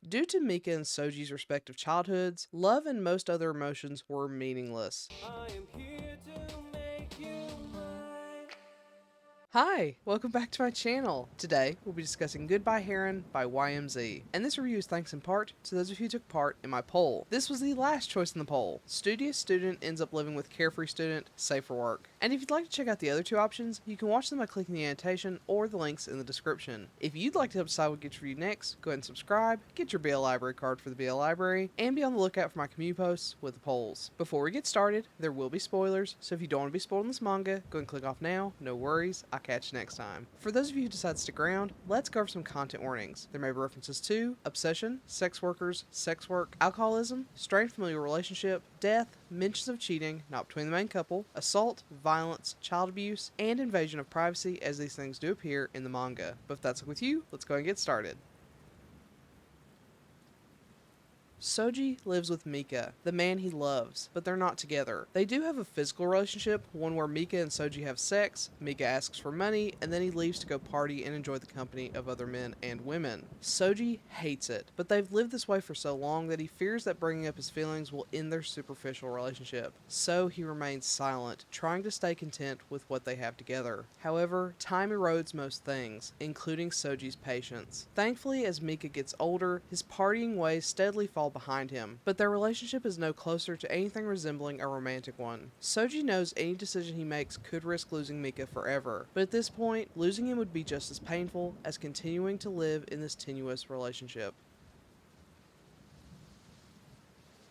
Due to Mika and Soji's respective childhoods, love and most other emotions were meaningless. I am here to make you mine. Hi, welcome back to my channel. Today, we'll be discussing Goodbye Heron by YMZ, and this review is thanks in part to those of you who took part in my poll. This was the last choice in the poll. Studious student ends up living with carefree student, safe for work. And if you'd like to check out the other two options, you can watch them by clicking the annotation or the links in the description. If you'd like to help decide what gets reviewed next, go ahead and subscribe, get your BL Library card for the BL Library, and be on the lookout for my community posts with the polls. Before we get started, there will be spoilers, so if you don't want to be spoiled in this manga, go and click off now, no worries, I'll catch you next time. For those of you who decide to stick around, let's go over some content warnings. There may be references to obsession, sex workers, sex work, alcoholism, strained familial relationship, death, mentions of cheating, not between the main couple, assault, violence, child abuse, and invasion of privacy, as these things do appear in the manga. But if that's with you, let's go and get started. Soji lives with Mika, the man he loves, but they're not together. They do have a physical relationship, one where Mika and Soji have sex, Mika asks for money, and then he leaves to go party and enjoy the company of other men and women. Soji hates it, but they've lived this way for so long that he fears that bringing up his feelings will end their superficial relationship. So he remains silent, trying to stay content with what they have together. However, time erodes most things, including Soji's patience. Thankfully, as Mika gets older, his partying ways steadily fall behind him, but their relationship is no closer to anything resembling a romantic one. Soji knows any decision he makes could risk losing Mika forever, but at this point, losing him would be just as painful as continuing to live in this tenuous relationship.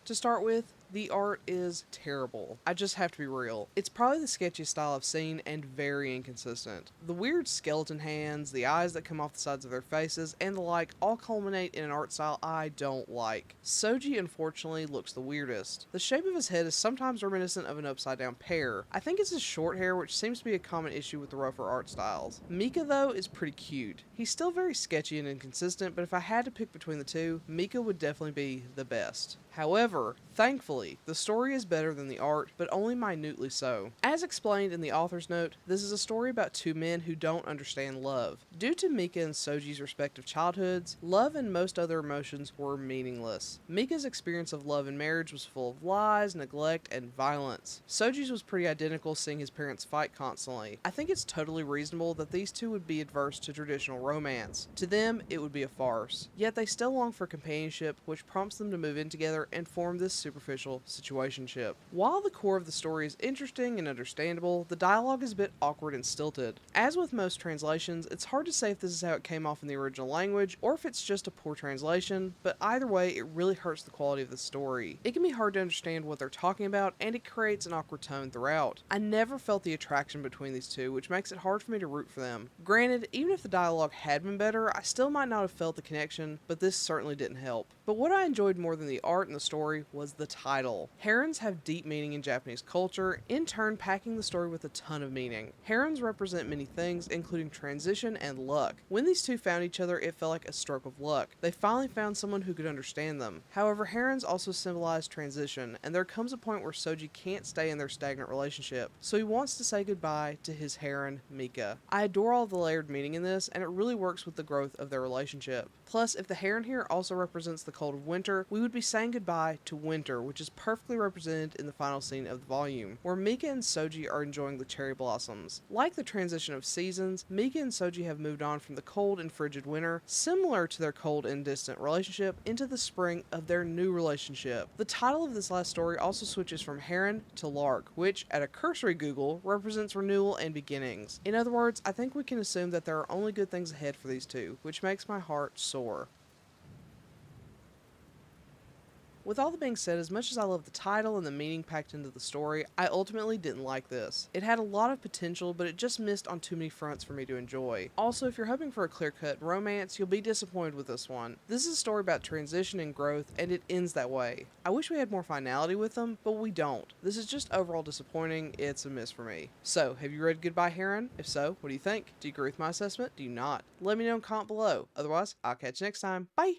To start with, the art is terrible. I just have to be real. It's probably the sketchiest style I've seen and very inconsistent. The weird skeleton hands, the eyes that come off the sides of their faces, and the like all culminate in an art style I don't like. Soji, unfortunately, looks the weirdest. The shape of his head is sometimes reminiscent of an upside down pear. I think it's his short hair, which seems to be a common issue with the rougher art styles. Mika, though, is pretty cute. He's still very sketchy and inconsistent, but if I had to pick between the two, Mika would definitely be the best. However, thankfully, the story is better than the art, but only minutely so. As explained in the author's note, this is a story about two men who don't understand love. Due to Mika and Soji's respective childhoods, love and most other emotions were meaningless. Mika's experience of love and marriage was full of lies, neglect, and violence. Soji's was pretty identical, seeing his parents fight constantly. I think it's totally reasonable that these two would be adverse to traditional romance. To them, it would be a farce. Yet they still long for companionship, which prompts them to move in together and form this superficial situationship. While the core of the story is interesting and understandable, the dialogue is a bit awkward and stilted. As with most translations, it's hard to say if this is how it came off in the original language or if it's just a poor translation, but either way, it really hurts the quality of the story. It can be hard to understand what they're talking about, and it creates an awkward tone throughout. I never felt the attraction between these two, which makes it hard for me to root for them. Granted, even if the dialogue had been better, I still might not have felt the connection, but this certainly didn't help. But what I enjoyed more than the art and the story was the title. Herons have deep meaning in Japanese culture, in turn packing the story with a ton of meaning. Herons represent many things, including transition and luck. When these two found each other, it felt like a stroke of luck. They finally found someone who could understand them. However, herons also symbolize transition, and there comes a point where Soji can't stay in their stagnant relationship, so he wants to say goodbye to his heron, Mika. I adore all the layered meaning in this, and it really works with the growth of their relationship. Plus, if the heron here also represents the cold of winter, we would be saying goodbye to winter, which is perfectly represented in the final scene of the volume, where Mika and Soji are enjoying the cherry blossoms. Like the transition of seasons, Mika and Soji have moved on from the cold and frigid winter, similar to their cold and distant relationship, into the spring of their new relationship. The title of this last story also switches from heron to lark, which, at a cursory Google, represents renewal and beginnings. In other words, I think we can assume that there are only good things ahead for these two, which makes my heart soar. With all that being said, as much as I love the title and the meaning packed into the story, I ultimately didn't like this. It had a lot of potential, but it just missed on too many fronts for me to enjoy. Also, if you're hoping for a clear-cut romance, you'll be disappointed with this one. This is a story about transition and growth, and it ends that way. I wish we had more finality with them, but we don't. This is just overall disappointing. It's a miss for me. So, have you read Goodbye Heron? If so, what do you think? Do you agree with my assessment? Do you not? Let me know in comment below. Otherwise, I'll catch you next time. Bye!